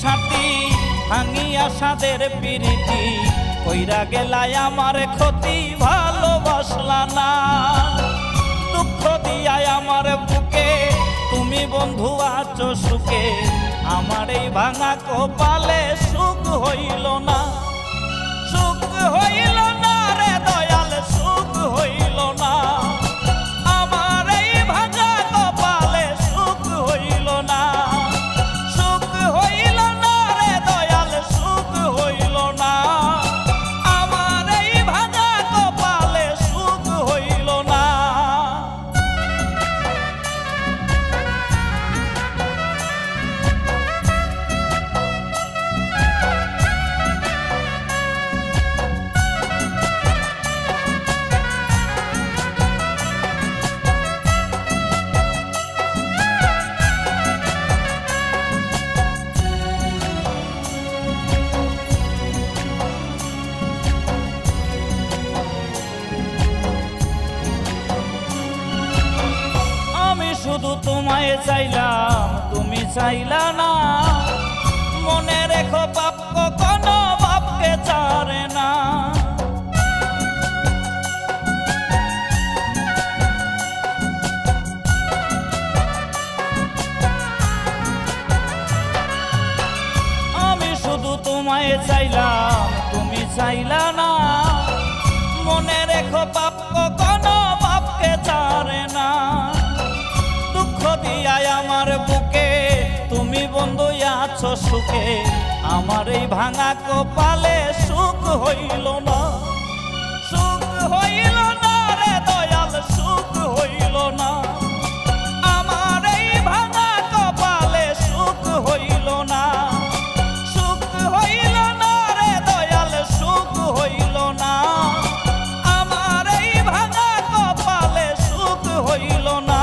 সাথী ভাঙিয়া সাদের প্রীতি কইরা গেলাই আমার ক্ষতি ভালোবাসলা না। দুঃখ দিয়াই আমার বুকে তুমি বন্ধু আছো সুখে, আমার এই ভাঙা কপালে সুখ হইল না। সুখ হইল না রে দয়াল, সুখ হইল না। আমার এই ভাঙা কপালে সুখ হইল না। সুখ হইল না রে দয়াল, সুখ হইল না। আমার এই ভাঙা কপালে সুখ হইল না। শুধু তোমায় চাইলাম, তুমি চাইলা না। মনে রেখো পাপ কখনো বাপকে ছাড়ে না। আমি শুধু তোমায় চাইলাম, তুমি চাইলা না। মনে রেখো পাপ কখনো বাপকে ছাড়ে না। দিয়াই আমার বুকে তুমি বন্ধু আছো সুখে, আমার এই ভাঙা কপালে সুখ হইল না। সুখ হইল না রে দয়াল, সুখ হইল না। আমার এই ভাঙা কপালে সুখ হইল না। সুখ হইল না রে দয়াল, সুখ হইল না। আমার এই ভাঙা কপালে সুখ হইল না।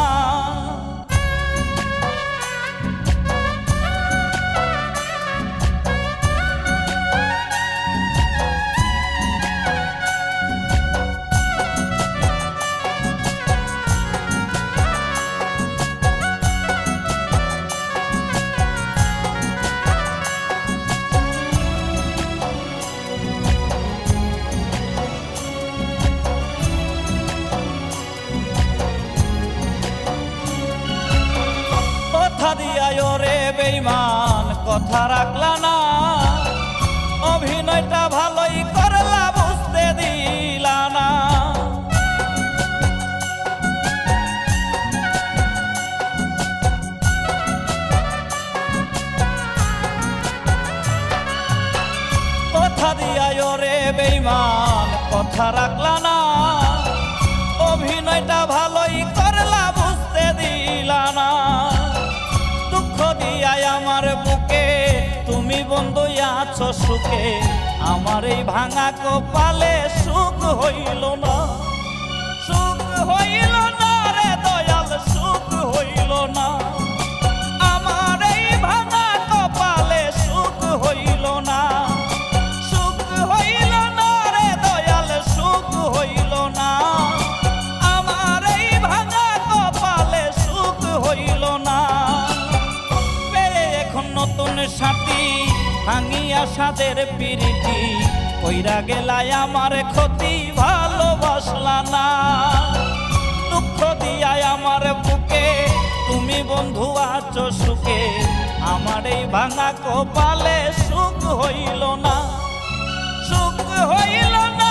কথা দিয়ায় রে বেঈমান, কথা রাখলা না। অভিনয়টা ভালোই করলা, বুঝতে দিলা না। কথা দিয়ায় রে বেঈমান, কথা রাখলা না। অভিনয়টা ভালোই করলা, বুঝতে দিলা না। দিয়াই আমার বুকে তুমি বন্ধু আছো সুখে, আমার এই ভাঙা কপালে সুখ হইল না। সুখ হইল না রে দয়াল, সুখ হইল না। আমার এই ভাঙা কপালে সুখ হইল না। সুখ হইল না রে দয়াল, সুখ হইল না। আমার এই ভাঙা কপালে সুখ হইল না। নতুন সাথী ভাঙিয়া সাদের প্রীতি কইরা গেলাই আমার ক্ষতি ভালোবাসলা না। দুঃখ দিয়াই আমার বুকে তুমি বন্ধু আছো সুখে, আমার এই ভাঙা কপালে সুখ হইল না। সুখ হইল না